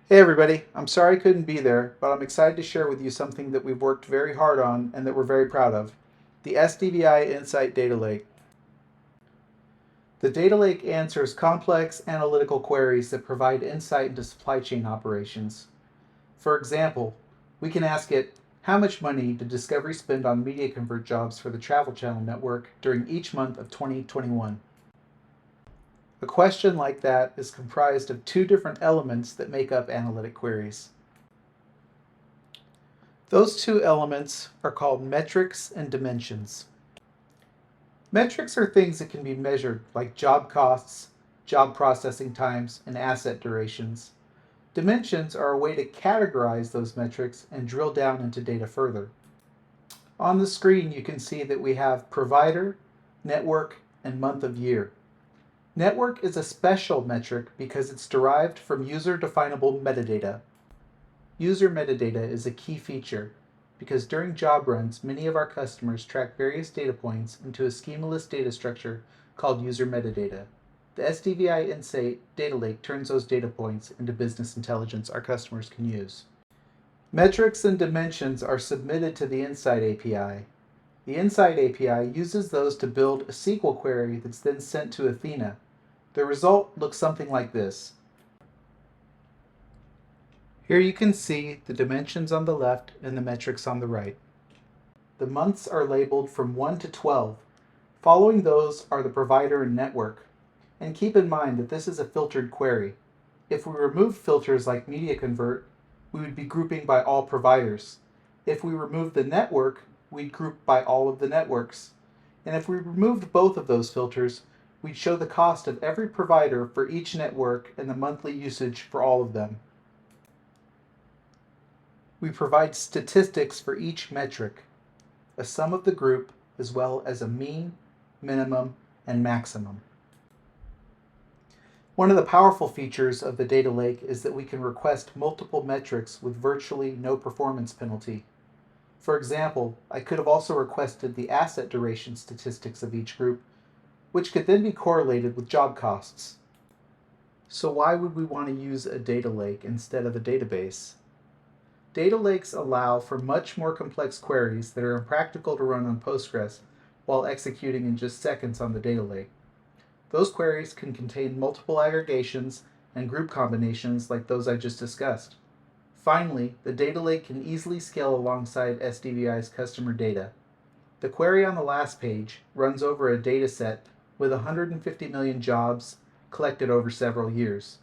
Hey everybody, I'm sorry I couldn't be there, but I'm excited to share with you something that we've worked very hard on and that we're very proud of. The SDVI Insight Data Lake. The Data Lake answers complex analytical queries that provide insight into supply chain operations. For example, we can ask it, how much money did Discovery spend on media convert jobs for the Travel Channel network during each month of 2021? A question like that is comprised of two different elements that make up analytic queries. Those two elements are called metrics and dimensions. Metrics are things that can be measured, like job costs, job processing times, and asset durations. Dimensions are a way to categorize those metrics and drill down into data further. On the screen, you can see that we have provider, network, and month of year. Network is a special metric because it's derived from user-definable metadata. User metadata is a key feature because during job runs, many of our customers track various data points into a schemaless data structure called user metadata. The SDVI Insight Data Lake turns those data points into business intelligence our customers can use. Metrics and dimensions are submitted to the Insight API. The Insight API uses those to build a SQL query that's then sent to Athena. The result looks something like this. Here you can see the dimensions on the left and the metrics on the right. The months are labeled from 1 to 12. Following those are the provider and network. And keep in mind that this is a filtered query. If we remove filters like media convert, we would be grouping by all providers. If we remove the network, we'd group by all of the networks. And if we removed both of those filters, we'd show the cost of every provider for each network and the monthly usage for all of them. We provide statistics for each metric, a sum of the group, as well as a mean, minimum, and maximum. One of the powerful features of the data lake is that we can request multiple metrics with virtually no performance penalty. For example, I could have also requested the asset duration statistics of each group, which could then be correlated with job costs. So why would we want to use a data lake instead of a database? Data lakes allow for much more complex queries that are impractical to run on Postgres while executing in just seconds on the data lake. Those queries can contain multiple aggregations and group combinations like those I just discussed. Finally, the data lake can easily scale alongside SDVI's customer data. The query on the last page runs over a data set with 150 million jobs collected over several years.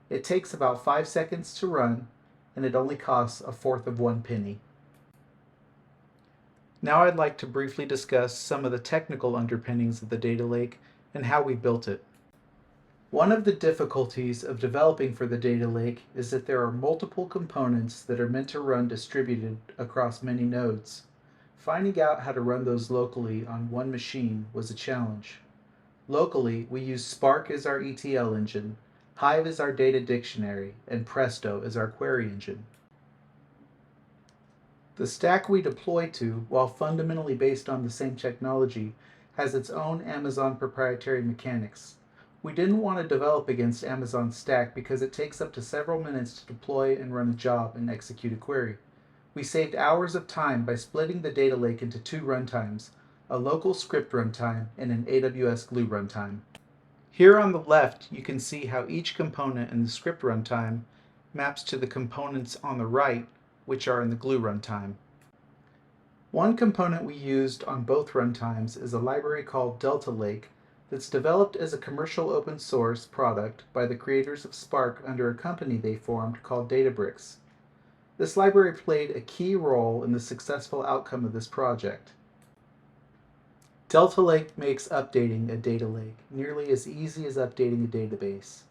It takes about 5 seconds to run, and it only costs a fourth of 1 penny. Now I'd like to briefly discuss some of the technical underpinnings of the data lake and how we built it. One of the difficulties of developing for the data lake is that there are multiple components that are meant to run distributed across many nodes. Finding out how to run those locally on one machine was a challenge. Locally, we use Spark as our ETL engine, Hive as our data dictionary, and Presto as our query engine. The stack we deploy to, while fundamentally based on the same technology, has its own Amazon proprietary mechanics. We didn't want to develop against Amazon's stack because it takes up to several minutes to deploy and run a job and execute a query. We saved hours of time by splitting the data lake into two runtimes, a local script runtime and an AWS Glue runtime. Here on the left, you can see how each component in the script runtime maps to the components on the right, which are in the Glue runtime. One component we used on both runtimes is a library called Datalake that's developed as a commercial open source product by the creators of Spark under a company they formed called Databricks. This library played a key role in the successful outcome of this project. Delta Lake makes updating a data lake nearly as easy as updating a database.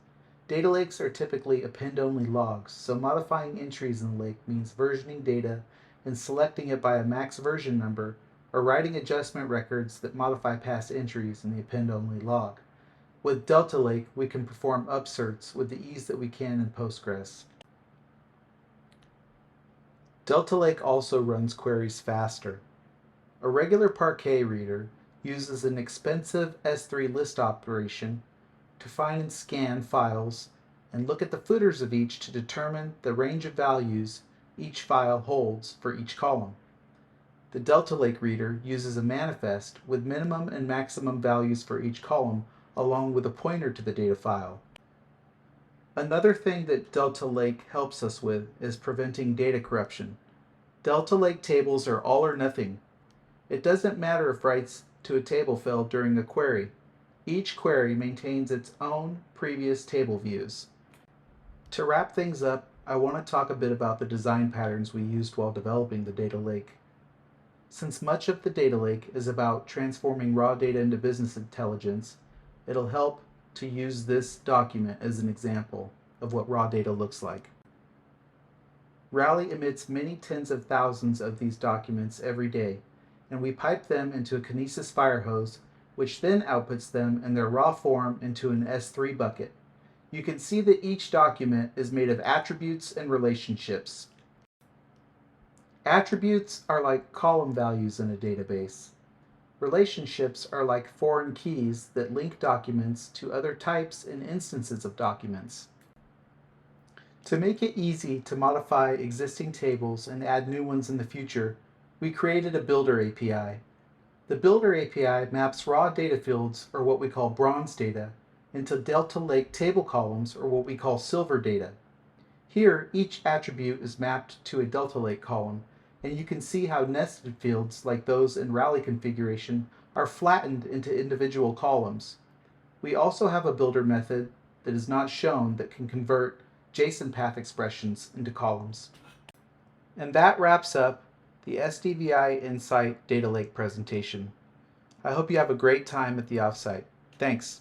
Data lakes are typically append-only logs, so modifying entries in the lake means versioning data and selecting it by a max version number, or writing adjustment records that modify past entries in the append-only log. With Delta Lake, we can perform upserts with the ease that we can in Postgres. Delta Lake also runs queries faster. A regular Parquet reader uses an expensive S3 list operation to find and scan files and look at the footers of each to determine the range of values each file holds for each column. The Datalake reader uses a manifest with minimum and maximum values for each column, along with a pointer to the data file. Another thing that Datalake helps us with is preventing data corruption. Datalake tables are all or nothing. It doesn't matter if writes to a table failed during a query. Each query maintains its own previous table views. To wrap things up, I want to talk a bit about the design patterns we used while developing the data lake. Since much of the data lake is about transforming raw data into business intelligence, it'll help to use this document as an example of what raw data looks like. Rally emits many tens of thousands of these documents every day, and we pipe them into a Kinesis fire hose, which then outputs them in their raw form into an S3 bucket. You can see that each document is made of attributes and relationships. Attributes are like column values in a database. Relationships are like foreign keys that link documents to other types and instances of documents. To make it easy to modify existing tables and add new ones in the future, we created a Builder API. The Builder API maps raw data fields, or what we call bronze data, into Datalake table columns, or what we call silver data. Here, each attribute is mapped to a Datalake column, and you can see how nested fields like those in Rally configuration are flattened into individual columns. We also have a builder method that is not shown that can convert JSON path expressions into columns. And that wraps up the SDVI Insight Data Lake presentation. I hope you have a great time at the offsite. Thanks.